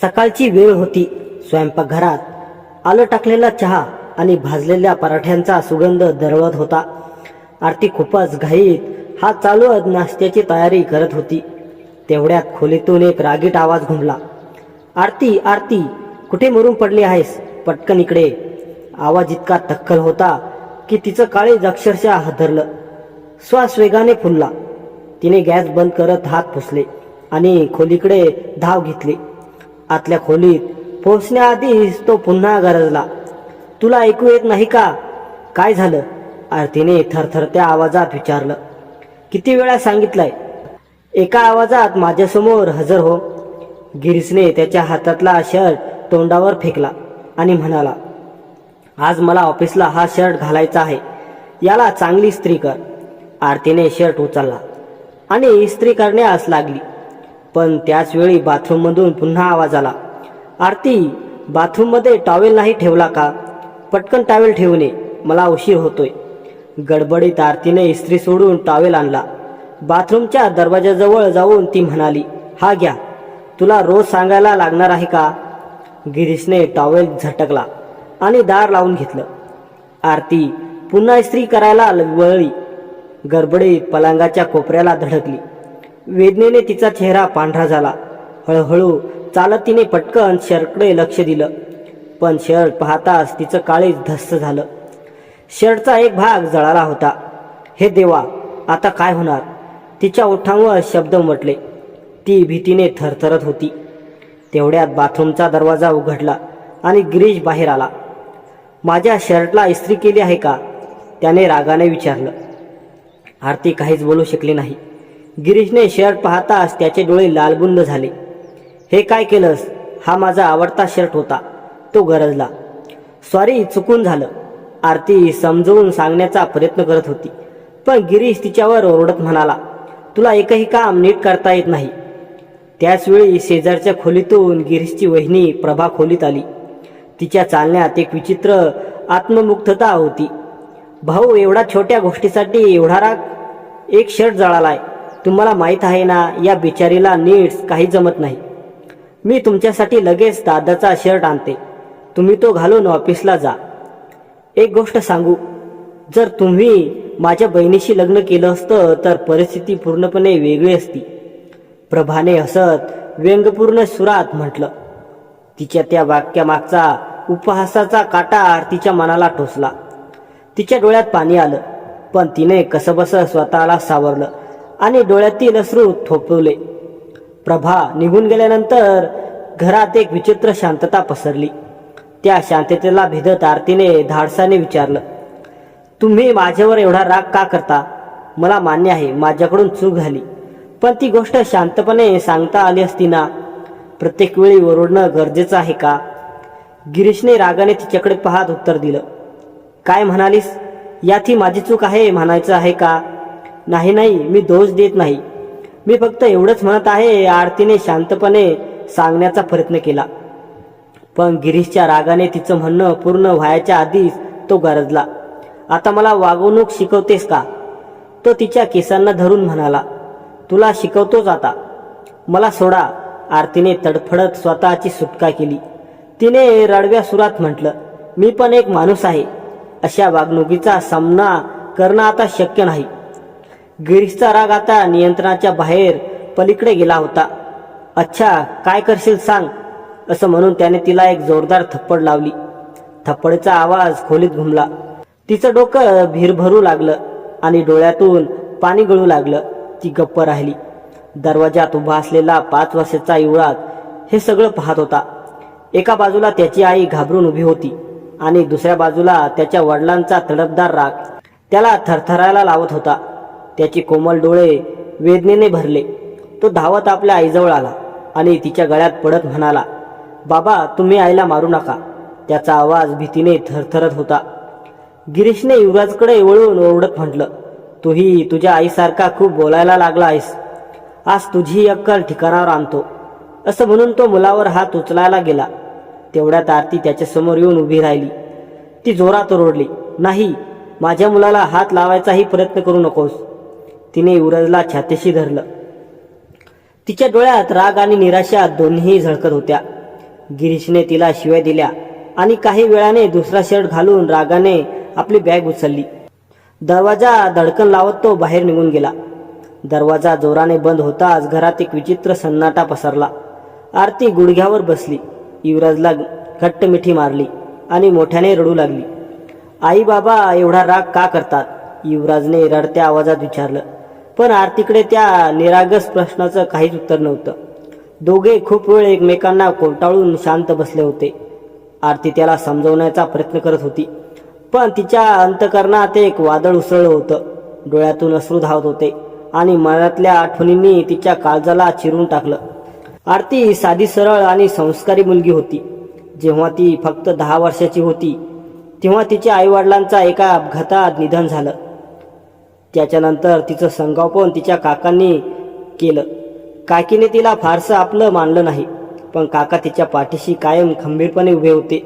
सकाळची वेळ होती. स्वयंपाकघरात आलं टाकलेला चहा आणि भाजलेल्या पराठ्यांचा सुगंध दरवळत होता. आरती खूपच घाईत हात चालवत नाश्त्याची तयारी करत होती. तेवढ्यात खोलीतून एक रागीट आवाज घुमला. आरती, आरती, कुठे मरून पडली आहेस? पटकन इकडे. आवाज इतका तक्कल होता की तिचं काळीज अक्षरशः हादरलं. श्वास वेगाने फुलला. तिने गॅस बंद करत हात पुसले आणि खोलीकडे धाव घेतली. आतल्या खोलीत पोहोचण्याआधीच तो पुन्हा गरजला. तुला ऐकू येत नाही का? काय झालं? आरतीने थरथरत्या आवाजात विचारलं. किती वेळा सांगितलंय? एका आवाजात माझ्यासमोर हजर हो. गिरीशने त्याच्या हातातला शर्ट तोंडावर फेकला आणि म्हणाला, आज मला ऑफिसला हा शर्ट घालायचा आहे. याला चांगली इस्त्री कर. आरतीने शर्ट उचलला आणि इस्त्री करण्यास लागली. पण त्याच वेळी बाथरूममधून पुन्हा आवाज आला. आरती, बाथरूममध्ये टॉवेल नाही ठेवला का? पटकन टॉवेल ठेवून ये, मला उशीर होतोय. गडबडीत आरतीने इस्त्री सोडून टॉवेल आणला. बाथरूमच्या दरवाजाजवळ जाऊन ती म्हणाली, हा घ्या. तुला रोज सांगायला लागणार आहे का? गिरीशने टॉवेल झटकला आणि दार लावून घेतलं. आरती पुन्हा इस्त्री करायला वळली. गडबडीत पलंगाच्या कोपऱ्याला धडकली. वेदनेने तिचा चेहरा पांढरा झाला. हळूहळू चालत तिने पटकन शर्टकडे लक्ष दिलं. पण शर्ट पाहताच तिचं काळीज धस्स झालं. शर्टचा एक भाग जळाला होता. हे देवा, आता काय होणार? तिच्या ओठांवर शब्द उमटले. ती भीतीने थरथरत होती. तेवढ्यात बाथरूमचा दरवाजा उघडला आणि गिरीश बाहेर आला. माझ्या शर्टला इस्त्री केली आहे का? त्याने रागाने विचारलं. आरती काहीच बोलू शकली नाही. गिरीशने शर्ट पाहताच त्याचे डोळे लालबुंद झाले. हे काय केलंस? हा माझा आवडता शर्ट होता. तो गरजला. सॉरी, चुकून झालं. आरती समजवून सांगण्याचा प्रयत्न करत होती. पण गिरीश तिच्यावर ओरडत म्हणाला, तुला एकही काम नीट करता येत नाही. त्याच वेळी शेजारच्या खोलीतून गिरीशची वहिनी प्रभा खोलीत आली. तिच्या चालण्यात एक विचित्र आत्ममुग्धता होती. भाऊ, एवढा छोट्या गोष्टीसाठी एवढा राग? एक शर्ट जळालाय. तुम्हाला माहीत आहे ना, या बिचारीला नीट काही जमत नाही. मी तुमच्यासाठी लगेच दादाचा शर्ट आणते. तुम्ही तो घालून ऑफिसला जा. एक गोष्ट सांगू, जर तुम्ही माझ्या बहिणीशी लग्न केलं असतं तर परिस्थिती पूर्णपणे वेगळी असती. प्रभाने हसत व्यंगपूर्ण सुरात म्हटलं. तिच्या त्या वाक्यामागचा उपहासाचा काटा आरतीच्या मनाला टोचला. तिच्या डोळ्यात पाणी आलं. पण तिने कसंबसं स्वतःला सावरलं आणि डोळ्यातील अश्रू थोपवले. प्रभा निघून गेल्यानंतर घरात एक विचित्र शांतता पसरली. त्या शांततेला भेदत आरतीने धाडसाने विचारलं, तुम्ही माझ्यावर एवढा राग का करता? मला मान्य आहे, माझ्याकडून चूक झाली. पण ती गोष्ट शांतपणे सांगता आली असती ना. प्रत्येक वेळी ओरडणं गरजेचं आहे का? गिरीशने रागाने तिच्याकडे पाहत उत्तर दिलं. काय म्हणालीस? यात ही माझी चूक आहे म्हणायचं आहे का? नाही नाही, मी दोष देत नाही. मी फक्त एवढंच म्हणत आहे. आरतीने शांतपणे सांगण्याचा प्रयत्न केला. पण गिरीशच्या रागाने तिचं म्हणणं पूर्ण व्हायच्या आधीच तो गरजला. आता मला वागणूक शिकवतेस का? तो तिच्या केसांना धरून म्हणाला. तुला शिकवतोच आता. मला सोडा. आरतीने तडफडत स्वतःची सुटका केली. तिने रडव्या सुरात म्हटलं, मी पण एक माणूस आहे. अशा वागणुकीचा सामना करणं आता शक्य नाही. गिरीशचा राग आता नियंत्रणाच्या बाहेर पलीकडे गेला होता. अच्छा, काय करशील सांग, असं म्हणून त्याने तिला एक जोरदार थप्पड लावली. थप्पडीचा आवाज खोलीत घुमला. तिचं डोकं भीरभरू लागलं आणि डोळ्यातून पाणी गळू लागलं. ती गप्प राहिली. दरवाजात उभा असलेला 5 वर्षाचा युवराज हे सगळं पाहत होता. एका बाजूला त्याची आई घाबरून उभी होती आणि दुसऱ्या बाजूला त्याच्या वडिलांचा तडफदार राग त्याला थरथरायला लावत होता. त्याचे कोमल डोळे वेदनेने भरले. तो धावत आपल्या आईजवळ आला आणि तिच्या गळ्यात पडत म्हणाला, बाबा, तुम्ही आईला मारू नका. त्याचा आवाज भीतीने थरथरत होता. गिरीशने युवराजकडे वळून ओरडत म्हटलं, तूही तुझ्या आईसारखा खूप बोलायला लागला आहेस. आज तुझी अक्कल ठिकाणावर आणतो. असं म्हणून तो मुलावर हात उचलायला गेला. तेवढ्यात आरती त्याच्यासमोर येऊन उभी राहिली. ती जोरात ओरडली, नाही, माझ्या मुलाला हात लावायचाही प्रयत्न करू नकोस. तिने युवराजला छातीशी धरलं. तिच्या डोळ्यात राग आणि निराशा दोन्ही झळकत होत्या. गिरीशने तिला शिव्या दिल्या आणि काही वेळाने दुसरा शर्ट घालून रागाने आपली बॅग उचलली. दरवाजा धडकन लावत तो बाहेर निघून गेला. दरवाजा जोराने बंद होताच घरात एक विचित्र सन्नाटा पसरला. आरती गुडघ्यावर बसली, युवराजला घट्ट मिठी मारली आणि मोठ्याने रडू लागली. आई बाबा एवढा राग का करतात? युवराजने रडत्या आवाजात विचारलं. पण आरतीकडे त्या निरागस प्रश्नाचं काहीच उत्तर नव्हतं. दोघे खूप वेळ एकमेकांना कोलटाळून शांत बसले होते. आरती त्याला समजवण्याचा प्रयत्न करत होती, पण तिच्या अंतकरणात एक वादळ उसळलं होतं. डोळ्यातून अश्रू धावत होते आणि मनातल्या आठवणींनी तिच्या काळजाला चिरून टाकलं. आरती साधी, सरळ आणि संस्कारी मुलगी होती. जेव्हा ती फक्त 10 वर्षाची होती तेव्हा तिच्या आईवडिलांचा एका अपघातात निधन झालं. त्याच्यानंतर तिचं संगोपन तिच्या काकांनी केलं. काकीने तिला फारसं आपलं मानलं नाही, पण काका तिच्या पाठीशी कायम खंबीरपणे उभे होते.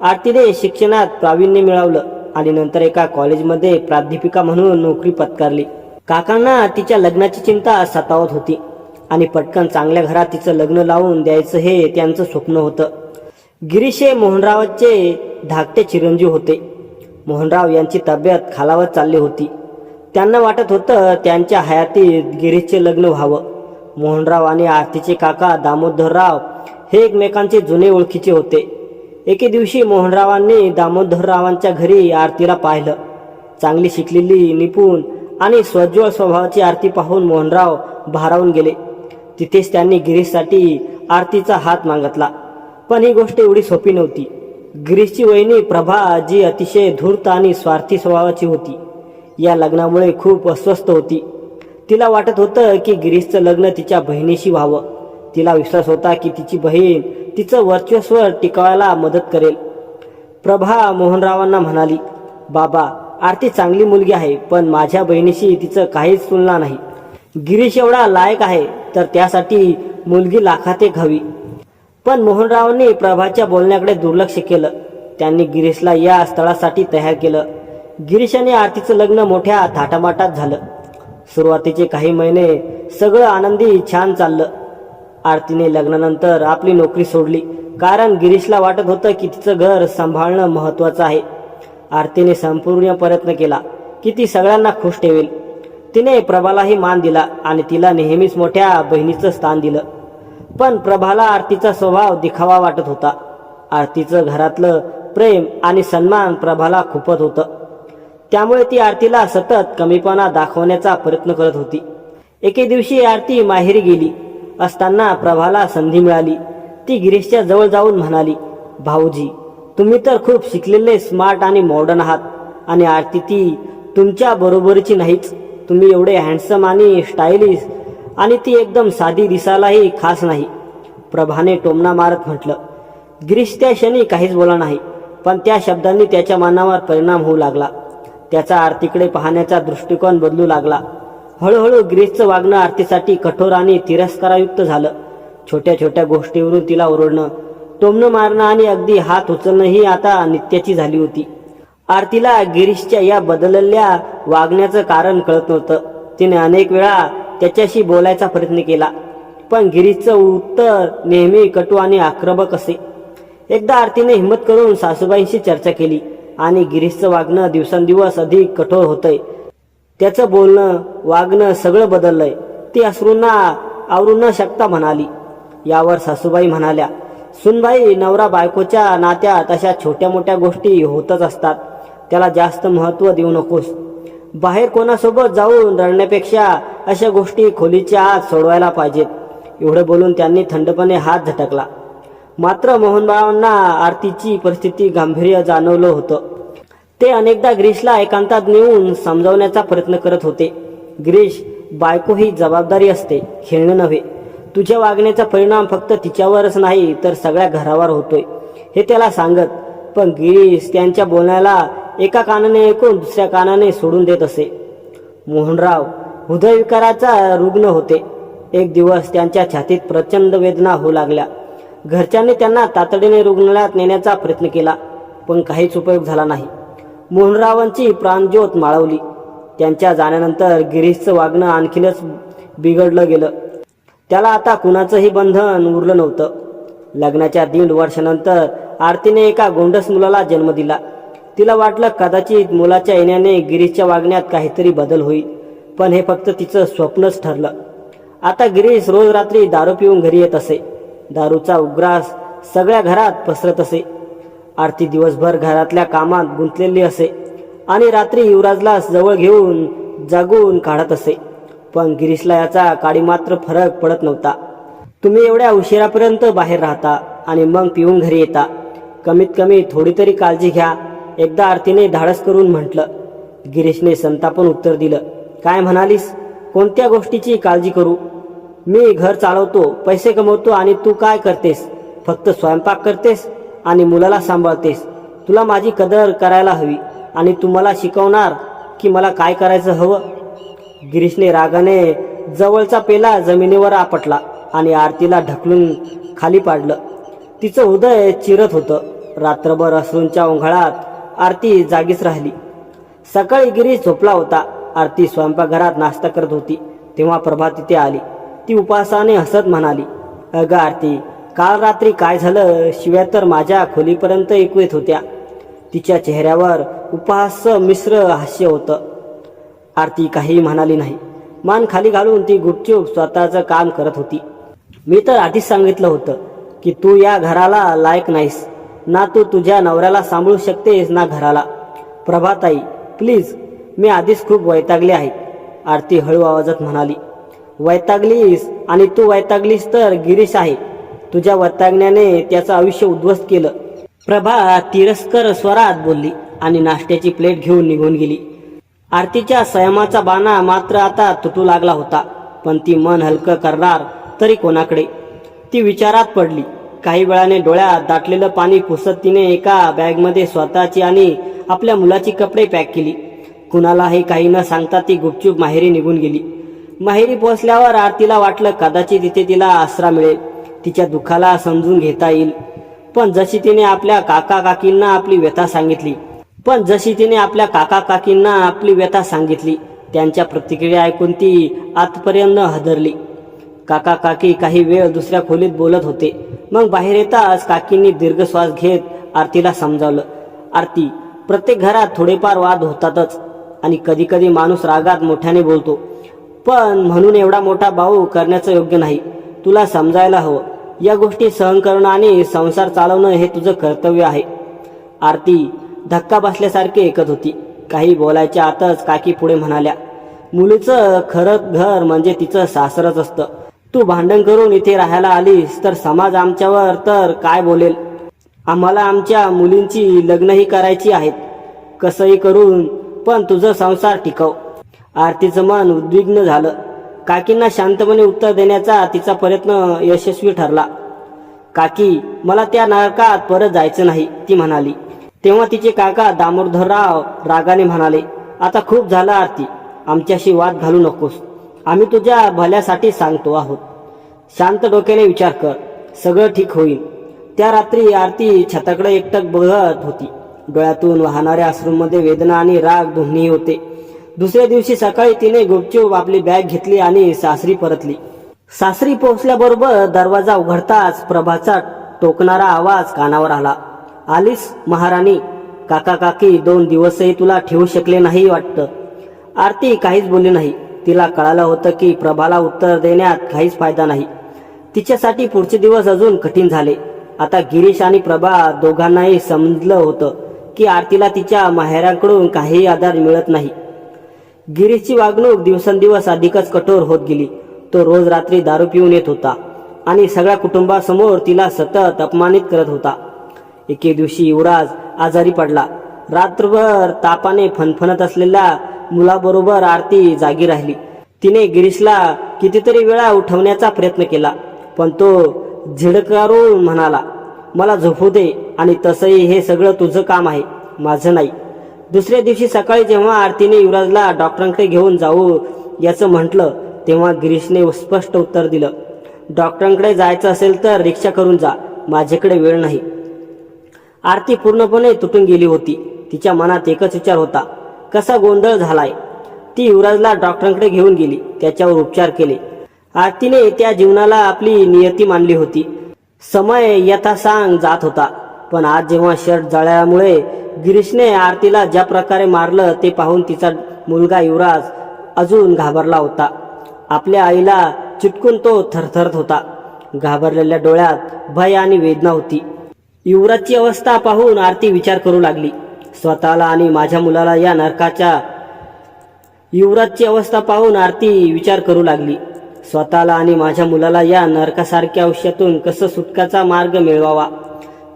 आरतीने शिक्षणात प्रावीण्य मिळवलं आणि नंतर एका कॉलेजमध्ये प्राध्यापिका म्हणून नोकरी पत्करली. काकांना तिच्या लग्नाची चिंता सतावत होती आणि पटकन चांगल्या घरात तिचं लग्न लावून द्यायचं हे त्यांचं स्वप्न होतं. गिरीश हे मोहनरावांचे धाकटे चिरंजीव होते. मोहनराव यांची तब्येत खालावत चालली होती. त्यांना वाटत होतं त्यांच्या हयातीत गिरीशचे लग्न व्हावं. मोहनराव आणि आरतीचे काका दामोदरराव हे एकमेकांचे जुने ओळखीचे होते. एके दिवशी मोहनरावांनी दामोदररावांच्या घरी आरतीला पाहिलं. चांगली शिकलेली, निपुण आणि स्वज्वळ स्वभावाची आरती पाहून मोहनराव भारावून गेले. तिथेच त्यांनी गिरीशसाठी आरतीचा हात मागितला. पण ही गोष्ट एवढी सोपी नव्हती. गिरीशची वहिनी प्रभा, जी अतिशय धूर्त आणि स्वार्थी स्वभावाची होती, या लग्नामुळे खूप अस्वस्थ होती. तिला वाटत होतं की गिरीशचं लग्न तिच्या बहिणीशी व्हावं. तिला विश्वास होता की तिची बहीण तिचं वर्चस्व टिकवायला मदत करेल. प्रभा मोहनरावांना म्हणाली, बाबा, आरती चांगली मुलगी आहे, पण माझ्या बहिणीशी तिचं काहीच तुलना नाही. गिरीश एवढा लायक आहे तर त्यासाठी मुलगी लाखात एक हवी. पण मोहनरावांनी प्रभाच्या बोलण्याकडे दुर्लक्ष केलं. त्यांनी गिरीशला या स्थळासाठी तयार केलं. गिरीश आणि आरतीचं लग्न मोठ्या थाटामाटात झालं. सुरुवातीचे काही महिने सगळं आनंदी छान चाललं. आरतीने लग्नानंतर आपली नोकरी सोडली, कारण गिरीशला वाटत होतं की तिचं घर सांभाळणं महत्त्वाचं आहे. आरतीने संपूर्ण प्रयत्न केला की ती सगळ्यांना खुश ठेवेल. तिने प्रभालाही मान दिला आणि तिला नेहमीच मोठ्या बहिणीचं स्थान दिलं. पण प्रभाला आरतीचा स्वभाव दिखावा वाटत होता. आरतीचं घरातलं प्रेम आणि सन्मान प्रभाला खूपच होतं. त्यामुळे ती आरतीला सतत कमीपणा दाखवण्याचा प्रयत्न करत होती. एके दिवशी आरती माहेरी गेली असताना प्रभाला संधी मिळाली. ती गिरीशच्या जवळ जाऊन म्हणाली, भाऊजी, तुम्ही तर खूप शिकलेले, स्मार्ट आणि मॉडर्न आहात, आणि आरती ती तुमच्या बरोबरीची नाहीच. तुम्ही एवढे हँडसम आणि स्टायलिश, आणि ती एकदम साधी, दिसायलाही खास नाही. प्रभाने टोमणा मारत म्हटलं. गिरीश त्या क्षणी काहीच बोलला नाही, पण त्या शब्दांनी त्याच्या मनावर परिणाम होऊ लागला. त्याचा आरतीकडे पाहण्याचा दृष्टिकोन बदलू लागला. हळूहळू गिरीशचं वागणं आरतीसाठी कठोर आणि तिरस्कारायुक्त झालं. छोट्या छोट्या गोष्टीवरून तिला ओरडणं, टोमणं मारणं आणि अगदी हात उचलणं ही आता नित्याची झाली होती. आरतीला गिरीशच्या या बदललेल्या वागण्याचं कारण कळत नव्हतं. तिने अनेक वेळा त्याच्याशी बोलायचा प्रयत्न केला, पण गिरीशचं उत्तर नेहमी कटू आणि आक्रमक असे. एकदा आरतीने हिंमत करून सासूबाईंशी चर्चा केली आणि गिरीशचं वागणं दिवसेंदिवस अधिक कठोर होतंय, त्याचं बोलणं, वागणं सगळं बदललंय, ती अश्रूंना आवरू न शकता म्हणाली. यावर सासूबाई म्हणाल्या, सुनबाई, नवरा बायकोच्या नात्यात अशा छोट्या मोठ्या गोष्टी होतच असतात, त्याला जास्त महत्त्व देऊ नकोस. बाहेर कोणासोबत जाऊन रडण्यापेक्षा अशा गोष्टी खोलीच्या आत सोडवायला पाहिजेत. एवढं बोलून त्यांनी थंडपणे हात झटकला. मात्र मोहनरावांना आरतीची परिस्थिती गांभीर्य जाणवलं होतं. ते अनेकदा गिरीशला एकांतात नेऊन समजावण्याचा प्रयत्न करत होते. गिरीश, बायको ही जबाबदारी असते, खेळणं नव्हे. तुझ्या वागण्याचा परिणाम फक्त तिच्यावरच नाही तर सगळ्या घरावर होतोय, हे त्याला सांगत. पण गिरीश त्यांच्या बोलण्याला एका कानाने ऐकून दुसऱ्या कानाने सोडून देत असे. मोहनराव हृदयविकाराचा रुग्ण होते. एक दिवस त्यांच्या छातीत प्रचंड वेदना होऊ लागल्या. घरच्यांनी त्यांना तातडीने रुग्णालयात नेण्याचा प्रयत्न केला, पण काहीच उपयोग झाला नाही. मोहनरावांची प्राणज्योत माळवली. त्यांच्या जाण्यानंतर गिरीशचं वागणं आणखीनच बिघडलं गेलं. त्याला आता कुणाचंही बंधन उरलं नव्हतं. लग्नाच्या 1.5 वर्षानंतर आरतीने एका गोंडस मुलाला जन्म दिला. तिला वाटलं कदाचित मुलाच्या येण्याने गिरीशच्या वागण्यात काहीतरी बदल होईल, पण हे फक्त तिचं स्वप्नच ठरलं. आता गिरीश रोज रात्री दारू पिऊन घरी येत असे. दारूचा उग्रास सगळ्या घरात पसरत असे. आरती दिवसभर घरातल्या कामात गुंतलेली असे आणि रात्री युवराजला जवळ घेऊन जागून काढत असे. पण गिरीशला याचा काडी मात्र फरक पडत नव्हता. तुम्ही एवढ्या उशिरापर्यंत बाहेर राहता आणि मग पिऊन घरी येता, कमीत कमी थोडी तरी काळजी घ्या, एकदा आरतीने धाडस करून म्हटलं. गिरीशने संतापून उत्तर दिलं, काय म्हणालीस? कोणत्या गोष्टीची काळजी करू? मी घर चालवतो, पैसे कमवतो आणि तू काय करतेस? फक्त स्वयंपाक करतेस आणि मुलाला सांभाळतेस. तुला माझी कदर करायला हवी आणि तू मला शिकवणार की मला काय करायचं हवं? गिरीशने रागाने जवळचा पेला जमिनीवर आपटला आणि आरतीला ढकलून खाली पाडलं. तिचं हृदय चिरत होतं. रात्रभर अश्रूंच्या ओंघाळात आरती जागीच राहिली. सकाळी गिरीश झोपला होता. आरती स्वयंपाकघरात नाश्ता करत होती तेव्हा प्रभा तिथे आली. ती उपहासाने हसत म्हणाली, अगं आरती, काल रात्री काय झालं? शिव्या तर माझ्या खोलीपर्यंत ऐकू येत होत्या. तिच्या चेहऱ्यावर उपहास मिश्र हास्य होतं. आरती काही म्हणाली नाही. मान खाली घालून ती गुपचूप स्वतःचं काम करत होती. मी तर आधीच सांगितलं होतं की तू या घराला लायक नाहीस. ना तू तुझ्या नवऱ्याला सांभाळू शकतेस ना घराला. प्रभाताई प्लीज, मी आधीच खूप वैतागले आहे, आरती हळू आवाजात म्हणाली. वैतागलीस आणि तू वैतागलीस तर गिरीश आहे. तुझ्या वैतागण्याने त्याचं आयुष्य उद्ध्वस्त केलं. प्रभा तिरस्कर स्वरात बोलली आणि नाश्त्याची प्लेट घेऊन निघून गेली. आरतीच्या संयमाचा बाणा मात्र आता तुटू लागला होता. पण ती मन हलकं करणार तरी कोणाकडे? ती विचारात पडली. काही वेळाने डोळ्यात दाटलेलं पाणी पुसत तिने एका बॅगमध्ये स्वतःची आणि आपल्या मुलाची कपडे पॅक केली. कुणालाही काही न सांगता ती गुपचूप माहेरी निघून गेली. माहेरी पोहोचल्यावर आरतीला वाटलं कदाचित तिथे तिला आसरा मिळेल, तिच्या दुःखाला समजून घेता येईल. पण जशी तिने आपल्या काका काकींना आपली व्यथा सांगितली त्यांच्या प्रतिक्रिया ऐकून ती आतपर्यंत हादरली. काका काकी काही वेळ दुसऱ्या खोलीत बोलत होते. मग बाहेर येताच काकींनी दीर्घ श्वास घेत आरतीला समजावलं, आरती, प्रत्येक घरात थोडेफार वाद होतातच आणि कधी कधी माणूस रागात मोठ्याने बोलतो, पण म्हणून एवढा मोठा भाऊ करण्याचं योग्य नाही. तुला समजायला हवं, या गोष्टी सहन करणं आणि संसार चालवणं हे तुझं कर्तव्य आहे. आरती धक्का बसल्यासारखी ऐकत होती. काही बोलायच्या आतच काकी पुढे म्हणाल्या, मुलीचं खरं घर म्हणजे तिचं सासरच असतं. तू भांडण करून इथे राहायला आलीस तर समाज आमच्यावर तर काय बोलेल? आम्हाला आमच्या मुलींची लग्नही करायची आहेत, कसंही करून, पण तुझं संसार टिकव. आरतीचं मन उद्विग्न झालं. काकींना शांतपणे उत्तर देण्याचा तिचा प्रयत्न यशस्वी ठरला. काकी, मला त्या नरकात परत जायचं नाही, ती म्हणाली. तेव्हा तिचे काका दामोदरराव रागाने म्हणाले, आता खूप झालं आरती, आमच्याशी वाद घालू नकोस. आम्ही तुझ्या भल्यासाठी सांगतो आहोत. शांत डोक्याने विचार कर, सगळं ठीक होईल. त्या रात्री आरती छताकडे एकटक बघत होती. डोळ्यातून वाहणाऱ्या अश्रूंमध्ये वेदना आणि राग दोन्ही होते. दुसऱ्या दिवशी सकाळी तिने गुपचूप आपली बॅग घेतली आणि सासरी परतली. सासरी पोहोचल्याबरोबर दरवाजा उघडताच प्रभाचा टोकणारा आवाज कानावर आला, आलीस महाराणी? काका काकी 2 दिवसही तुला ठेवू शकले नाही वाटतं. आरती काहीच बोलली नाही. तिला कळालं होतं की प्रभाला उत्तर देण्यात काहीच फायदा नाही. तिच्यासाठी पुढचे दिवस अजून कठीण झाले. आता गिरीश आणि प्रभा दोघांनाही समजलं होतं की आरतीला तिच्या माहेरांकडून काहीही आधार मिळत नाही. गिरीशची वागणूक दिवसेंदिवस अधिकच कठोर होत गेली. तो रोज रात्री दारू पिऊन येत होता आणि सगळ्या कुटुंबासमोर तिला सतत अपमानित करत होता. एके दिवशी युवराज आजारी पडला. रात्रभर तापाने फणफणत असलेल्या मुलाबरोबर आरती जागी राहिली. तिने गिरीशला कितीतरी वेळा उठवण्याचा प्रयत्न केला, पण तो झिडकारून म्हणाला, मला झोपू दे, आणि तसंही हे सगळं तुझं काम आहे, माझं नाही. दुसऱ्या दिवशी सकाळी जेव्हा आरतीने युवराजला डॉक्टरांकडे घेऊन जाऊ याचं म्हटलं तेव्हा गिरीशने स्पष्ट उत्तर दिलं, डॉक्टरांकडे जायचं असेल तर रिक्षा करून जा, माझ्याकडे वेळ नाही. आरती पूर्णपणे तुटून गेली होती. तिच्या मनात एकच विचार होता, कसा गोंधळ झालाय. ती युवराजला डॉक्टरांकडे घेऊन गेली, त्याच्यावर उपचार केले. आरतीने त्या जीवनाला आपली नियती मानली होती. समय यथासांग जात होता, पण आज जेव्हा शर्ट जळल्यामुळे गिरीशने आरतीला ज्या प्रकारे मारलं ते पाहून तिचा मुलगा युवराज अजून घाबरला होता. आपल्या आईला चिटकून तो थरथरत होता. घाबरलेल्या डोळ्यात भय आणि वेदना होती. युवराजची अवस्था पाहून आरती विचार करू लागली, स्वतःला आणि माझ्या मुलाला या नरकाच्या युवराजची अवस्था पाहून आरती विचार करू लागली, स्वतःला आणि माझ्या मुलाला या नरकासारख्या आयुष्यातून कसं सुटकाचा मार्ग मिळवावा.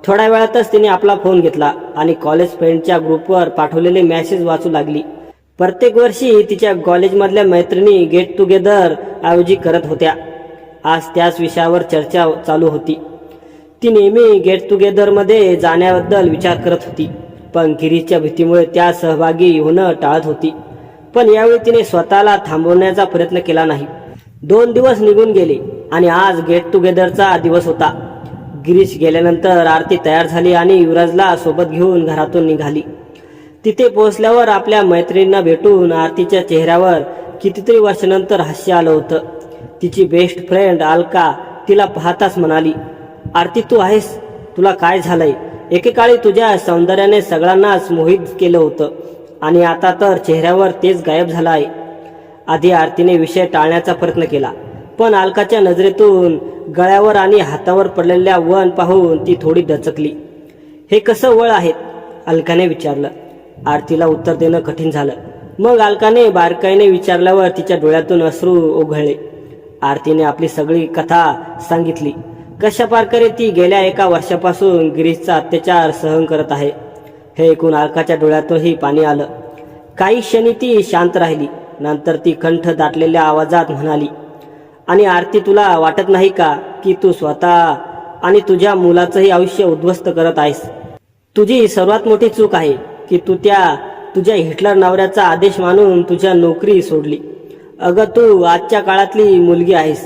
थोड्या वेळातच तिने आपला फोन घेतला आणि कॉलेज फ्रेंडच्या ग्रुपवर पाठवलेले मेसेज वाचू लागली. प्रत्येक वर्षी तिच्या कॉलेजमधल्या मैत्रिणी गेट टुगेदर आयोजित करत होत्या. आज त्याच विषयावर चर्चा चालू होती. ती नेहमी गेट टुगेदरमध्ये जाण्याबद्दल विचार करत होती, पण गिरीशच्या भीतीमुळे त्या सहभागी होणं टाळत होती. पण यावेळी तिने स्वतःला थांबवण्याचा प्रयत्न केला नाही. 2 दिवस निघून गेले आणि आज गेट टुगेदरचा दिवस होता. गिरीश गेल्यानंतर आरती तयार झाली आणि युवराजला सोबत घेऊन घरातून निघाली. तिथे पोहोचल्यावर आपल्या मैत्रिणींना भेटून आरतीच्या चेहऱ्यावर कितीतरी वर्षानंतर हास्य आलं होतं. तिची बेस्ट फ्रेंड अलका तिला पाहताच म्हणाली, आरती तू आहेस, तुला काय झालंय? एकेकाळी तुझ्या सौंदर्याने सगळ्यांनाच मोहित केलं होतं आणि आता तर चेहऱ्यावर तेच गायब झालं आहे. आधी आरतीने विषय टाळण्याचा प्रयत्न केला, पण अलकाच्या नजरेतून गळ्यावर आणि हातावर पडलेल्या वन पाहून ती थोडी दचकली. हे कसं वळ आहेत? अलकाने विचारलं. आरतीला उत्तर देणं कठीण झालं. मग अलकाने बारकाईने विचारल्यावर तिच्या डोळ्यातून अश्रू ओघळले. आरतीने आपली सगळी कथा सांगितली, कशा प्रकारे ती गेल्या 1 वर्षापासून गिरीशचा अत्याचार सहन करत आहे. हे ऐकून अलकाच्या डोळ्यातूनही पाणी आलं. काही क्षणी ती शांत राहिली. नंतर ती कंठ दाटलेल्या आवाजात म्हणाली, आणि आरती तुला वाटत नाही का की तू स्वतः आणि तुझ्या मुलाचंही आयुष्य उद्ध्वस्त करत आहेस? तुझी सर्वात मोठी चूक आहे की तू तुझ्या हिटलर नवऱ्याचा आदेश मानून तुझ्या नोकरी सोडली. अगं तू आजच्या काळातली मुलगी आहेस,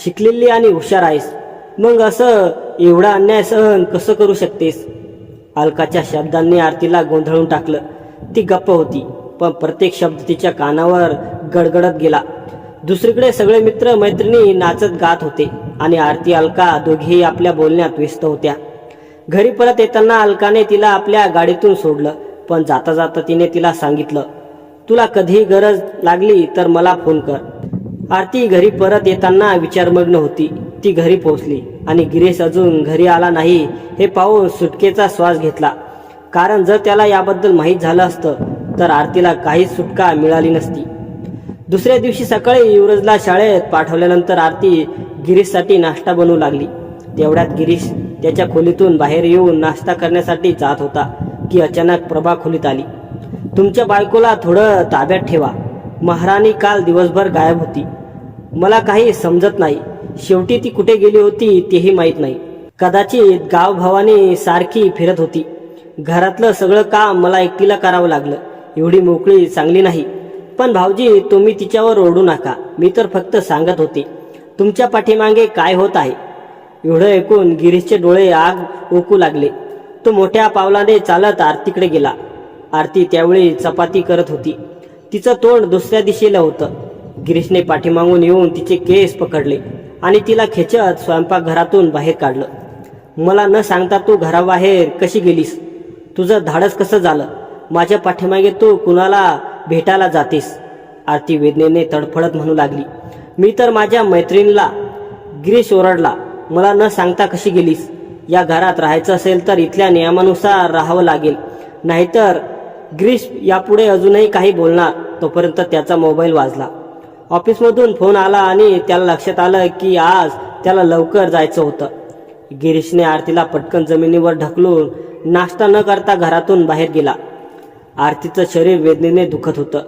शिकलेली आणि हुशार आहेस. मग असं एवढा अन्याय सहन कसं करू शकतेस? अलकाच्या शब्दांनी आरतीला गोंधळून टाकलं. ती गप्प होती, पण प्रत्येक शब्द तिच्या कानावर गडगडत गेला. दुसरीकडे सगळे मित्र मैत्रिणी नाचत गात होते आणि आरती अलका दोघेही आपल्या बोलण्यात व्यस्त होत्या. घरी परत येताना अलकाने तिला आपल्या गाडीतून सोडलं, पण जाता जाता तिने तिला सांगितलं, तुला कधीही गरज लागली तर मला फोन कर. आरती घरी परत येताना विचारमग्न होती. ती घरी पोहोचली आणि गिरीश अजून घरी आला नाही हे पाहून सुटकेचा श्वास घेतला, कारण जर त्याला याबद्दल माहीत झालं असतं तर आरतीला काहीच सुटका मिळाली नसती. दुसऱ्या दिवशी सकाळी युवराजला शाळेत पाठवल्यानंतर आरती गिरीशसाठी नाश्ता बनवू लागली. तेवढ्यात गिरीश त्याच्या खोलीतून बाहेर येऊन नाश्ता करण्यासाठी जात होता की अचानक प्रभा खोलीत आली. तुमच्या बायकोला थोडं ताब्यात ठेवा, महाराणी काल दिवसभर गायब होती. मला काही समजत नाही. शेवटी ती कुठे गेली होती तेही माहीत नाही. कदाचित गावभावानी सारखी फिरत होती. घरातलं सगळं काम मला एकटीला करावं लागलं. एवढी मोकळी चांगली नाही. पण भाऊजी तुम्ही तिच्यावर ओरडू नका, मी तर फक्त सांगत होते तुमच्या पाठीमागे काय होत आहे. एवढं ऐकून गिरीशचे डोळे आग ओकू लागले. तो मोठ्या पावलाने चालत आरतीकडे गेला. आरती त्यावेळी चपाती करत होती. तिचं तोंड दुसऱ्या दिशेला होतं. गिरीशने पाठीमागून येऊन तिचे केस पकडले आणि तिला खेचत स्वयंपाकघरातून बाहेर काढलं. मला न सांगता तू घराबाहेर कशी गेलीस? तुझं धाडस कसं झालं? माझ्या पाठीमागे तू कुणाला भेटायला जातेस? आरती वेदनेने तडफडत म्हणू लागली. मी तर माझ्या मैत्रिणीला. गिरीश ओरडला. मला न सांगता कशी गेलीस? या घरात राहायचं असेल तर इथल्या नियमानुसार राहावं लागेल, नाहीतर. गिरीश यापुढे अजूनही काही बोलणार तोपर्यंत त्याचा मोबाईल वाजला. ऑफिसमधून फोन आला आणि त्याला लक्षात आलं की आज त्याला लवकर जायचं होतं. गिरीशने आरतीला पटकन जमिनीवर ढकलून नाश्ता न करता घरातून बाहेर गेला. आरतीचं शरीर वेदनेने दुखत होतं,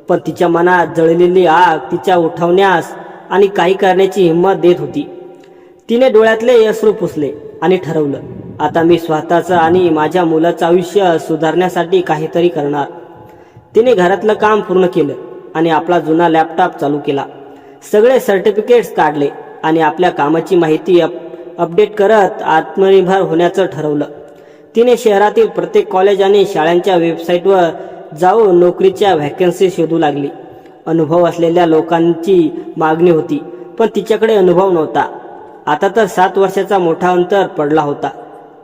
पण तिच्या मनात जळलेली आग तिच्या उठवण्यास आणि काही करण्याची हिंमत देत होती. तिने डोळ्यातले अश्रू पुसले आणि ठरवलं, आता मी स्वतःचं आणि माझ्या मुलाचं आयुष्य सुधारण्यासाठी काहीतरी करणार. तिने घरातलं काम पूर्ण केलं आणि आपला जुना लॅपटॉप चालू केला. सगळे सर्टिफिकेट्स काढले आणि आपल्या कामाची माहिती अपडेट करत आत्मनिर्भर होण्याचं ठरवलं. तिने शहरातील प्रत्येक कॉलेज आणि शाळांच्या वेबसाईटवर जाऊन नोकरीच्या व्हॅकन्सी शोधू लागली. अनुभव असलेल्या लोकांची मागणी होती, पण तिच्याकडे अनुभव नव्हता. आता तर 7 वर्षाचा मोठा अंतर पडला होता,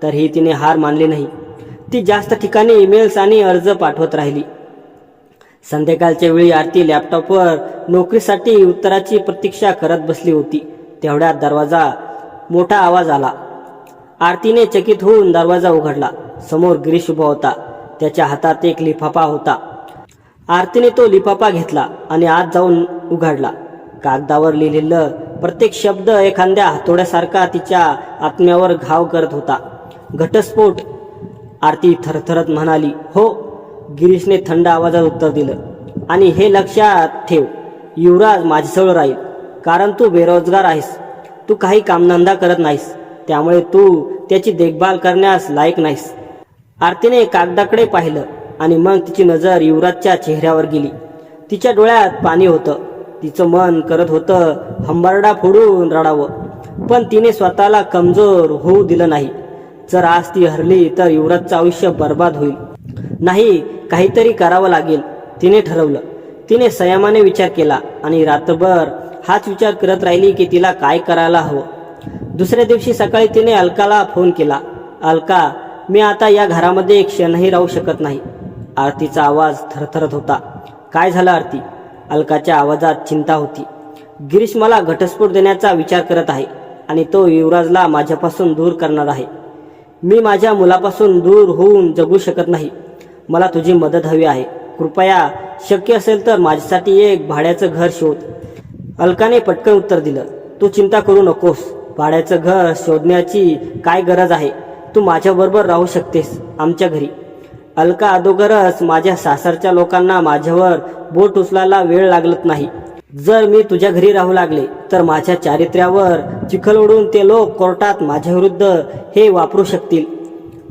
तरीही तिने हार मानली नाही. ती जास्त ठिकाणी ईमेल्स आणि अर्ज पाठवत राहिली. संध्याकाळच्या वेळी आरती लॅपटॉपवर नोकरीसाठी उत्तराची प्रतीक्षा करत बसली होती. तेवढ्यात दरवाजा मोठा आवाज आला. आरतीने चकित होऊन दरवाजा उघडला. समोर गिरीश उभा होता. त्याच्या हातात एक लिफाफा होता. आरतीने तो लिफाफा घेतला आणि आत जाऊन उघडला. कागदावर लिहिलेलं प्रत्येक शब्द एखाद्या हातोड्यासारखा तिच्या आत्म्यावर घाव करत होता. घटस्फोट, आरती थरथरत म्हणाली. हो, गिरीशने थंड आवाजात उत्तर दिलं. आणि हे लक्षात ठेव, युवराज माझ्याजवळ राहील, कारण तू बेरोजगार आहेस. तू काही कामधंदा करत नाहीस, त्यामुळे तू त्याची देखभाल करण्यास लायक नाहीस. आरतीने कागदाकडे पाहिलं आणि मग तिची नजर युवराजच्या चेहऱ्यावर गेली. तिच्या डोळ्यात पाणी होतं. तिचं मन करत होतं हंबरडा फोडून रडावं, पण तिने स्वतःला कमजोर होऊ दिलं नाही. जर आज ती हरली तर युवराजचं आयुष्य बर्बाद होईल. नाही, काहीतरी करावं लागेल, तिने ठरवलं. तिने संयमाने विचार केला आणि रात्रभर हाच विचार करत राहिली की तिला काय करायला हवं. दुसऱ्या दिवशी सकाळी तिने अलकाला फोन केला. अलका, मी आता या घरामध्ये एक क्षणही राहू शकत नाही. आरतीचा आवाज थरथरत होता. काय झालं आरती? अलकाच्या आवाजात चिंता होती. गिरीश मला घटस्फोट देण्याचा विचार करत आहे आणि तो युवराजला माझ्यापासून दूर करणार आहे. मी माझ्या मुलापासून दूर होऊन जगू शकत नाही. मला तुझी मदत हवी आहे. कृपया शक्य असेल तर माझ्यासाठी एक भाड्याचं घर शोध. अलकाने पटकन उत्तर दिलं. तू चिंता करू नकोस. भाड्याचं घर शोधण्याची काय गरज आहे? तू माझ्याबरोबर राहू शकतेस आमच्या घरी. अलका, अगोदरच माझ्या सासरच्या लोकांना माझ्यावर बोट उचलायला वेळ लागत नाही. जर मी तुझ्या घरी राहू लागले तर माझ्या चारित्र्यावर चिखल ओढून ते लोक कोर्टात माझ्याविरुद्ध हे वापरू शकतील.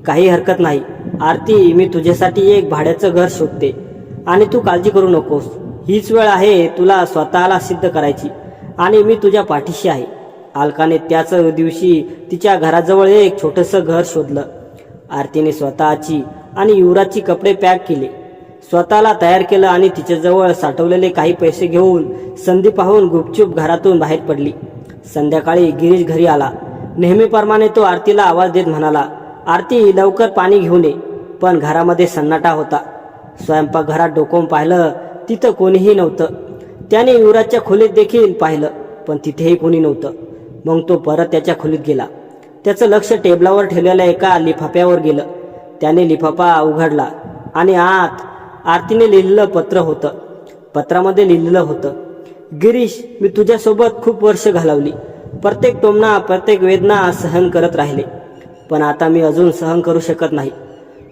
काही हरकत नाही आरती, मी तुझ्यासाठी एक भाड्याचं घर शोधते आणि तू काळजी करू नकोस. हीच वेळ आहे तुला स्वतःला सिद्ध करायची आणि मी तुझ्या पाठीशी आहे. अलकाने त्याच दिवशी तिच्या घराजवळ एक छोटंसं घर शोधलं. आरतीने स्वतःची आणि युवराजची कपडे पॅक केले, स्वतःला तयार केलं आणि तिच्याजवळ साठवलेले काही पैसे घेऊन संधी पाहून गुपचूप घरातून बाहेर पडली. संध्याकाळी गिरीश घरी आला. नेहमीप्रमाणे तो आरतीला आवाज देत म्हणाला, आरती, लवकर पाणी घेऊन ये. पण घरामध्ये सन्नाटा होता. स्वयंपाकघरात डोकावून पाहिलं, तिथं कोणीही नव्हतं. त्याने युवराजच्या खोलीत देखील पाहिलं, पण तिथेही कोणी नव्हतं. मग तो परत त्याच्या खोलीत गेला. त्याचं लक्ष टेबलावर ठेवलेल्या एका लिफाफ्यावर गेलं. त्याने लिफाफा उघडला आणि आत आरतीने लिहिलेलं पत्र होतं. पत्रामध्ये लिहिलेलं होतं, गिरीश, मी तुझ्यासोबत खूप वर्ष घालवली. प्रत्येक टोमणा, प्रत्येक वेदना सहन करत राहिले, पण आता मी अजून सहन करू शकत नाही.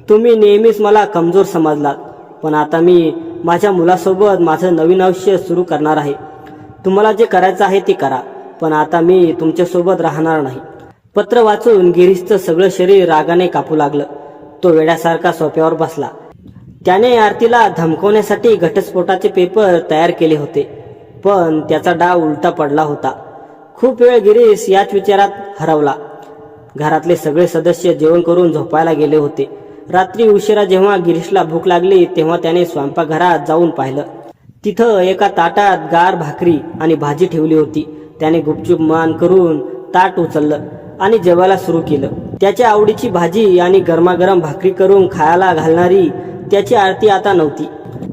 तुम्ही नेहमीच मला कमजोर समजलात, पण आता मी माझ्या मुलासोबत माझं नवीन आयुष्य सुरू करणार आहे. तुम्हाला जे करायचं आहे ते करा, पण आता मी तुमच्यासोबत राहणार नाही. पत्र वाचून गिरीशचं सगळं शरीर रागाने कापू लागलं. तो वेड्यासारखा सोफ्यावर बसला. त्याने आरतीला धमकवण्यासाठी घटस्फोटाचे पेपर तयार केले होते, पण त्याचा डाव उलटा पडला होता. खूप वेळ गिरीश याच विचारात हरवला. घरातले सगळे सदस्य जेवण करून झोपायला गेले होते. रात्री उशिरा जेव्हा गिरीशला भूक लागली तेव्हा त्याने स्वयंपाकघरात जाऊन पाहिलं. तिथं एका ताटात गार भाकरी आणि भाजी ठेवली होती. त्याने गुपचूप मान करून ताट उचललं आणि जेवायला सुरू केलं. त्याच्या आवडीची भाजी आणि गरमागरम भाकरी करून खायला घालणारी त्याची आरती आता नव्हती.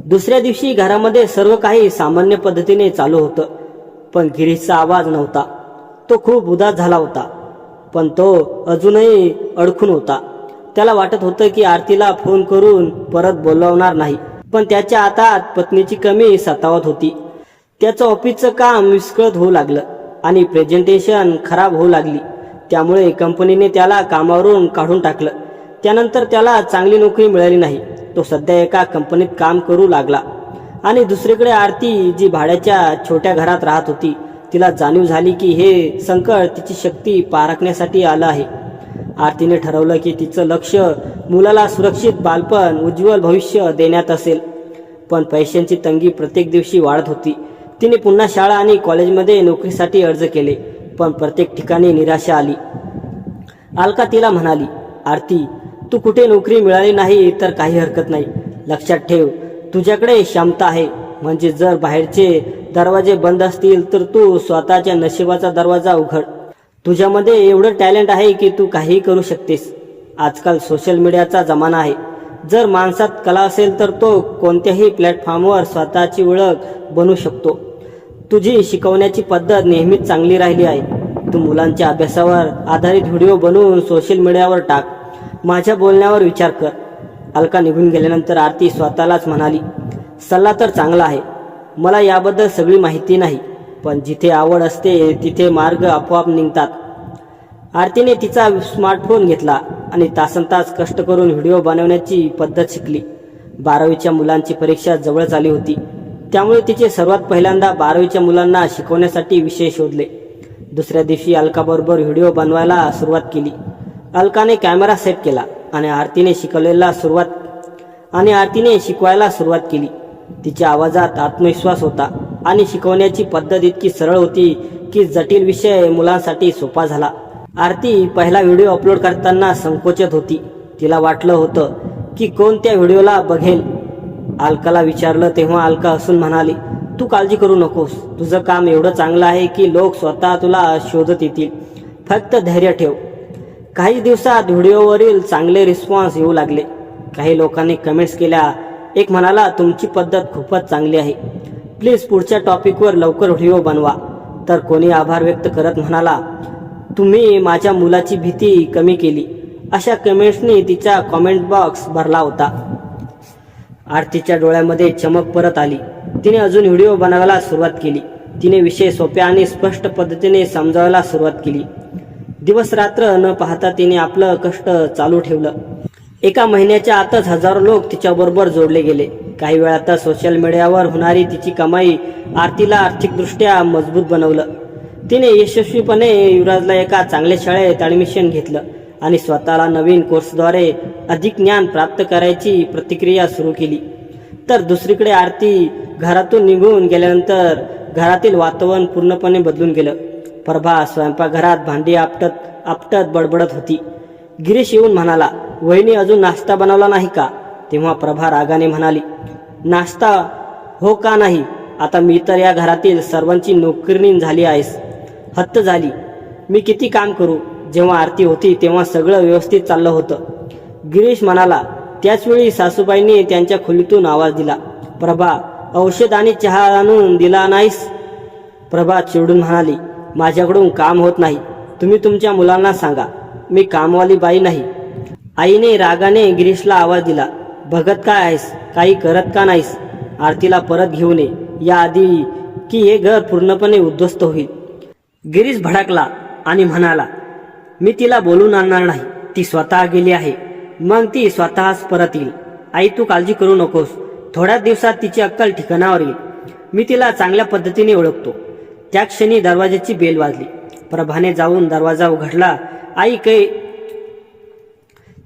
दुसऱ्या दिवशी घरामध्ये सर्व काही सामान्य पद्धतीने चालू होतं, पण गिरीशचा आवाज नव्हता. तो खूप उदास झाला होता, पण तो अजूनही अडकून होता. त्याला वाटत होतं की आरतीला फोन करून परत बोलावणार नाही, पण त्याच्या हातात पत्नीची कमी सतावत होती. त्याचं ऑफिसचं काम विस्कळीत होऊ लागलं आणि प्रेझेंटेशन खराब होऊ लागली. त्यामुळे कंपनीने त्याला कामावरून काढून टाकलं. त्यानंतर त्याला चांगली नोकरी मिळाली नाही. तो सध्या एका कंपनीत काम करू लागला. आणि दुसरीकडे आरती, जी भाड्याच्या छोट्या घरात राहत होती, तिला जाणीव झाली की हे संकट तिची शक्ती पारखण्यासाठी आलं आहे. आरतीने ठरवलं की तिचं लक्ष मुलाला सुरक्षित बालपण, उज्ज्वल भविष्य देण्यात असेल. पण पैशांची तंगी प्रत्येक दिवशी वाढत होती. तिने पुन्हा शाळा आणि कॉलेजमध्ये नोकरीसाठी अर्ज केले, पण प्रत्येक ठिकाणी निराशा आली. अलका तिला म्हणाली, आरती, तू कुठे नोकरी मिळाली नाही तर काही हरकत नाही. लक्षात ठेव, तुझ्याकडे क्षमता आहे. म्हणजे जर बाहेरचे दरवाजे बंद असतील तर तू स्वतःच्या नशिबाचा दरवाजा उघड. तुझ्यामध्ये एवढं टॅलेंट आहे की तू काहीही करू शकतेस. आजकाल सोशल मीडियाचा जमाना आहे. जर माणसात कला असेल तर तो कोणत्याही प्लॅटफॉर्मवर स्वतःची ओळख बनवू शकतो. तुझी शिकवण्याची पद्धत नेहमीच चांगली राहिली आहे. तू मुलांच्या अभ्यासावर आधारित व्हिडिओ बनवून सोशल मीडियावर टाक. माझ्या बोलण्यावर विचार कर. अलका निघून गेल्यानंतर आरती स्वतःलाच म्हणाली, सल्ला तर चांगला आहे. मला याबद्दल सगळी माहिती नाही, पण जिथे आवड असते तिथे मार्ग आपोआप निघतात. आरतीने तिचा स्मार्टफोन घेतला आणि तासनतास कष्ट करून व्हिडिओ बनवण्याची पद्धत शिकली. 12वीच्या मुलांची परीक्षा जवळच आली होती, त्यामुळे तिचे सर्वात पहिल्यांदा 12वीच्या मुलांना शिकवण्यासाठी विषय शोधले. दुसऱ्या दिवशी अलकाबरोबर व्हिडिओ बनवायला सुरुवात केली. अलकाने कॅमेरा सेट केला आणि आरतीने शिकवायला सुरुवात केली. तिच्या आवाजात आत्मविश्वास होता आणि शिकवण्याची पद्धत इतकी सरळ होती की जटिल विषय मुलांसाठी सोपा झाला. आरती पहिला व्हिडिओ अपलोड करताना संकोचत होती. तिला वाटलं होतं की कोण त्या व्हिडिओला बघेल. अलकाला विचारलं तेव्हा अलका हसून म्हणाली, तू काळजी करू नकोस. तुझं काम एवढं चांगलं आहे की लोक स्वतः तुला शोधत येतील. फक्त धैर्य ठेव. काही दिवसात व्हिडिओवरील चांगले रिस्पॉन्स येऊ लागले. काही लोकांनी कमेंट्स केल्या. एक म्हणाला, तुमची पद्धत खूपच चांगली आहे. प्लीज पुढच्या टॉपिकवर लवकर व्हिडिओ बनवा. तर कोणी आभार व्यक्त करत म्हणाला, तुम्ही माझ्या मुलाची भीती कमी केली. अशा कमेंट्सनी तिचा कॉमेंट बॉक्स भरला होता. आरतीच्या डोळ्यामध्ये चमक परत आली. तिने अजून व्हिडिओ बनवायला सुरुवात केली. तिने विषय सोप्या आणि स्पष्ट पद्धतीने समजावायला सुरुवात केली. दिवस रात्र न पाहता तिने आपलं कष्ट चालू ठेवलं. एका महिन्याच्या आतच हजारो लोक तिच्याबरोबर जोडले गेले. काही वेळातच सोशल मीडियावर होणारी तिची कमाई आरतीला आर्थिकदृष्ट्या मजबूत बनवलं. तिने यशस्वीपणे युवराजला एका चांगल्या शाळेत ॲडमिशन घेतलं आणि स्वतःला नवीन कोर्सद्वारे अधिक ज्ञान प्राप्त करायची प्रक्रिया सुरू केली. तर दुसरीकडे आरती घरातून निघून गेल्यानंतर घरातील वातावरण पूर्णपणे बदलून गेलं. प्रभा स्वयंपाकघरात भांडी आपटत बडबडत होती. गिरीश येऊन म्हणाला, वहिनी अजून नाश्ता बनवला नाही का? तेव्हा प्रभा रागाने म्हणाली, नाश्ता हो का नाही? आता मी तर या घरातील सर्वांची नोकरीण झाली आहेस. हत्त झाली. मी किती काम करू? जेव्हा आरती होती तेव्हा सगळं व्यवस्थित चाललं होतं. गिरीश म्हणाला. त्याचवेळी सासूबाईंनी त्यांच्या खोलीतून आवाज दिला, प्रभा औषध आणि चहा आणून दिला नाहीस? प्रभा चिडून म्हणाली, माझ्याकडून काम होत नाही. तुम्ही तुमच्या मुलांना सांगा, मी कामवाली बाई नाही. आईने रागाने गिरीशला आवाज दिला, बघत काय आहेस? काही करत का नाहीस? आरतीला परत घेऊन ये याआधी की हे घर पूर्णपणे उद्ध्वस्त होईल. गिरीश भडकला आणि म्हणाला, मी तिला बोलून आणणार नाही. ती स्वतः गेली आहे, मग ती स्वतःच परत येईल. आई तू काळजी करू नकोस. थोड्याच दिवसात तिची अक्कल ठिकाणावर येईल. मी तिला चांगल्या पद्धतीने ओळखतो. त्या क्षणी दरवाजाची बेल वाजली. प्रभाने जाऊन दरवाजा उघडला.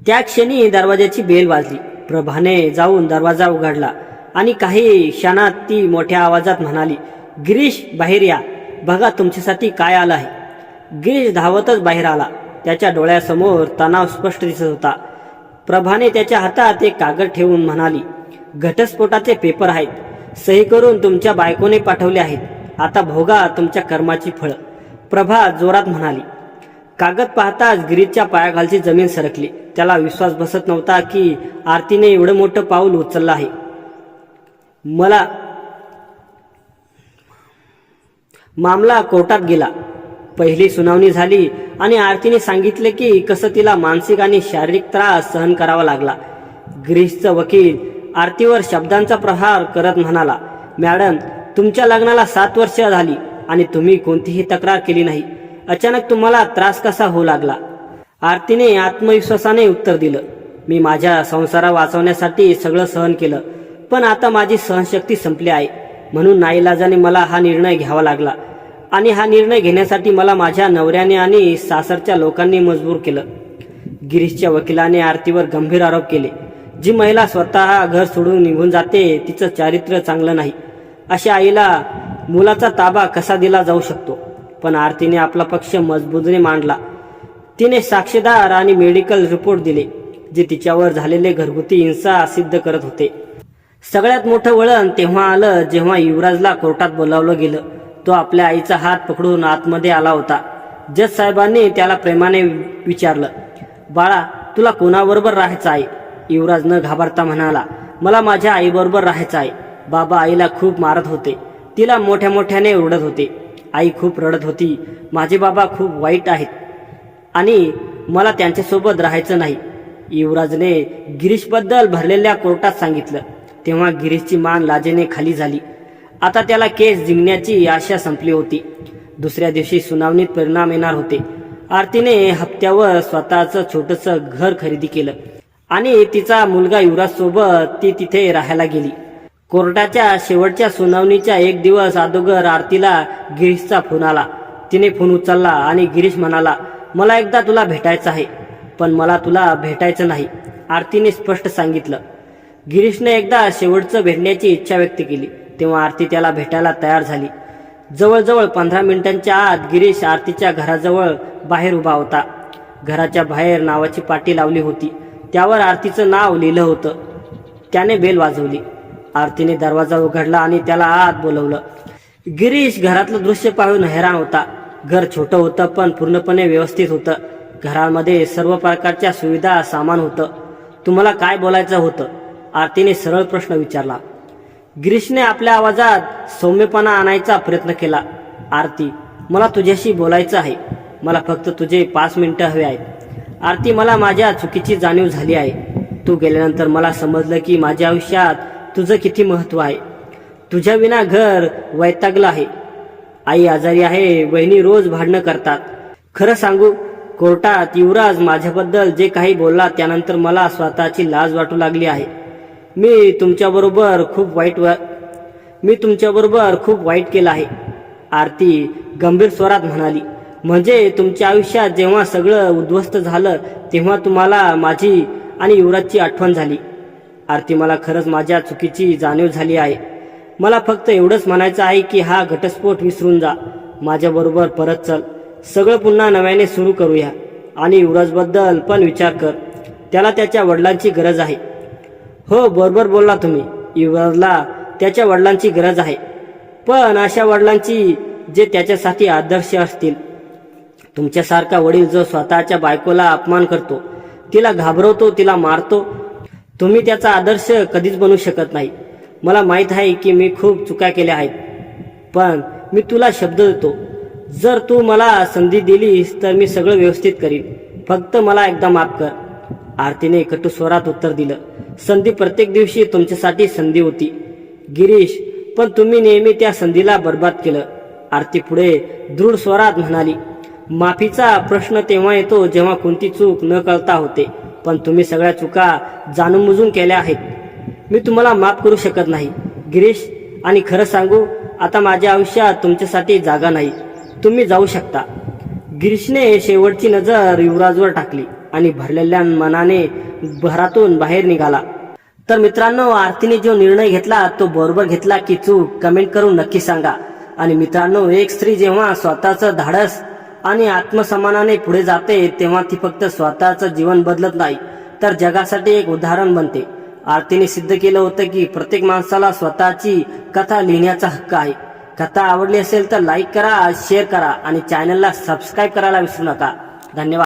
त्या क्षणी दरवाजाची बेल वाजली. प्रभाने जाऊन दरवाजा उघडला आणि काही क्षणात ती मोठ्या आवाजात म्हणाली, गिरीश बाहेर या. बघा तुमच्यासाठी काय आलं आहे. गिरीश धावतच बाहेर आला. त्याच्या डोळ्यासमोर तणाव स्पष्ट दिसत होता. प्रभाने त्याच्या हातात एक कागद ठेवून म्हणाली, घटस्फोटाचे पेपर आहेत. सही करून तुमच्या बायकोने पाठवले आहेत. आता भोगा तुमच्या कर्माची फळं. प्रभा जोरात म्हणाली. कागद पाहताच गिरीशच्या पायाखालची जमीन सरकली. त्याला विश्वास बसत नव्हता की आरतीने एवढं मोठं पाऊल उचललं आहे. मामला कोर्टात गेला. पहिली सुनावणी झाली आणि आरतीने सांगितले की कसं तिला मानसिक आणि शारीरिक त्रास सहन करावा लागला. गिरीशचा वकील आरतीवर शब्दांचा प्रहार करत म्हणाला, मॅडम तुमच्या लग्नाला 7 वर्ष झाली आणि तुम्ही कोणतीही तक्रार केली नाही. अचानक तुम्हाला त्रास कसा होऊ लागला? आरतीने आत्मविश्वासाने उत्तर दिलं, मी माझ्या संसारा वाचवण्यासाठी सगळं सहन केलं, पण आता माझी सहनशक्ती संपली आहे. म्हणून नाईलाजाने मला हा निर्णय घ्यावा लागला आणि हा निर्णय घेण्यासाठी मला माझ्या नवऱ्याने आणि सासरच्या लोकांनी मजबूर केलं. गिरीशच्या वकिलाने आरतीवर गंभीर आरोप केले. जी महिला स्वतः घर सोडून निघून जाते तिचं चारित्र्य चांगलं नाही. अशा आईला मुलाचा ताबा कसा दिला जाऊ शकतो? पण आरतीने आपला पक्ष मजबूतीने मांडला. तिने साक्षीदार आणि मेडिकल रिपोर्ट दिले जे तिच्यावर झालेले घरगुती हिंसा सिद्ध करत होते. सगळ्यात मोठं वळण तेव्हा आलं जेव्हा युवराजला कोर्टात बोलावलं गेलं. तो आपल्या आईचा हात पकडून आतमध्ये आला होता जज साहेबांनी त्याला प्रेमाने विचारलं, बाळा तुला कोणाबरोबर राहायचं आहे? युवराज न घाबरता म्हणाला, मला माझ्या आईबरोबर राहायचं आहे. बाबा आईला खूप मारत होते, तिला मोठ्या मोठ्याने ओरडत होते. आई खूप रडत होती. माझे बाबा खूप वाईट आहेत आणि मला त्यांच्यासोबत राहायचं नाही. युवराजने गिरीशबद्दल भरलेल्या कोर्टात सांगितलं. तेव्हा गिरीशची मान लाजेने खाली झाली. आता त्याला केस जिंकण्याची आशा संपली होती. दुसऱ्या दिवशी सुनावणीत परिणाम येणार होते. आरतीने हप्त्यावर स्वतःचं छोटंसं घर खरेदी केलं आणि तिचा मुलगा युवराज सोबत ती तिथे राहायला गेली. कोर्टाच्या शेवटच्या सुनावणीच्या एक दिवस अगोदर आरतीला गिरीशचा फोन आला. तिने फोन उचलला आणि गिरीश म्हणाला, मला एकदा तुला भेटायचं आहे. पण मला तुला भेटायचं नाही, आरतीने स्पष्ट सांगितलं. गिरीशने एकदा शेवटचं भेटण्याची इच्छा व्यक्त केली. तेव्हा आरती त्याला भेटायला तयार झाली. जवळजवळ 15 मिनिटांच्या आत गिरीश आरतीच्या घराजवळ बाहेर उभा होता. घराच्या बाहेर नावाची पाटी लावली होती. त्यावर आरतीचं नाव लिहिलं होतं. त्याने बेल वाजवली. आरतीने दरवाजा उघडला आणि त्याला आत बोलवलं. गिरीश घरातलं दृश्य पाहून हैराण होता. घर छोटं होतं पण पूर्णपणे व्यवस्थित होतं. घरामध्ये सर्व प्रकारच्या सुविधा सामान होतं. तुम्हाला काय बोलायचं होतं? आरतीने सरळ प्रश्न विचारला. गिरीशने आपल्या आवाजात सौम्यपणा आणायचा प्रयत्न केला. आरती, मला तुझ्याशी बोलायचं आहे. मला फक्त तुझे 5 मिनिटं हवे आहेत. आरती, मला माझ्या चुकीची जाणीव झाली आहे. तू गेल्यानंतर मला समजलं की माझ्या आयुष्यात तुझं किती महत्व आहे. तुझ्या विना घर वैतागलं आहे. आई आजारी आहे. वहिनी रोज भांडणं करतात. खरं सांगू, कोर्टात युवराज माझ्याबद्दल जे काही बोलला त्यानंतर मला स्वतःची लाज वाटू लागली आहे. मी तुमच्याबरोबर खूप वाईट केलं आहे. आरती गंभीर स्वरात म्हणाली, म्हणजे तुमच्या आयुष्यात जेव्हा सगळं उद्ध्वस्त झालं तेव्हा तुम्हाला माझी आणि युवराजची आठवण झाली. आरती, मला खरंच माझ्या चुकीची जाणीव झाली आहे. मला फक्त एवढंच म्हणायचं आहे की हा घटस्फोट विसरून जा. माझ्याबरोबर परत चल. सगळं पुन्हा नव्याने सुरू करूया. आणि युवराजबद्दल पण विचार कर. त्याला त्याच्या वडिलांची गरज आहे. हो, बरोबर बोलला तुम्ही. युवराजला त्याच्या वडिलांची गरज आहे, पण अशा वडिलांची जे त्याच्यासाठी आदर्श असतील. तुमच्यासारखा वडील जो स्वतःच्या बायकोला अपमान करतो, तिला घाबरवतो, तिला मारतो, तुम्ही त्याचा आदर्श कधीच बनू शकत नाही. मला माहीत आहे की मी खूप चुका केल्या आहेत, पण मी तुला शब्द देतो, जर तू मला संधी दिलीस तर मी सगळं व्यवस्थित करीन. फक्त मला एकदा माफ कर. आरतीने कटू स्वरात उत्तर दिलं. संधी प्रत्येक दिवशी तुमच्यासाठी संधी होती गिरीश, पण तुम्ही नेहमी त्या संधीला बर्बाद केलं. आरती पुढे दृढ स्वरात म्हणाली, माफीचा प्रश्न तेव्हा येतो जेव्हा कोणती चूक न कळता होते, पण तुम्ही सगळ्या चुका जाणूनबुजून केल्या आहेत. मी तुम्हाला माफ करू शकत नाही गिरीश, आणि खरं सांगू, आता माझ्या आयुष्यात तुमच्यासाठी जागा नाही. तुम्ही जाऊ शकता. गिरीशने शेवटची नजर युवराजवर टाकली आणि भरलेल्या मनाने घरातून बाहेर निघाला. तर मित्रांनो, आरतीने जो निर्णय घेतला तो बरोबर घेतला की चूक, कमेंट करून नक्की सांगा. आणि मित्रांनो, एक स्त्री जेव्हा स्वतःचं धाडस आणि आत्मसन्मानाने पुढे जाते तेव्हा ती फक्त स्वतःचं जीवन बदलत नाही तर जगासाठी एक उदाहरण बनते. आरतीने सिद्ध केलं होतं की प्रत्येक माणसाला स्वतःची कथा लिहिण्याचा हक्क आहे. कथा आवडली असेल तर लाईक करा, शेअर करा आणि चॅनलला सबस्क्राईब करायला विसरू नका. धन्यवाद.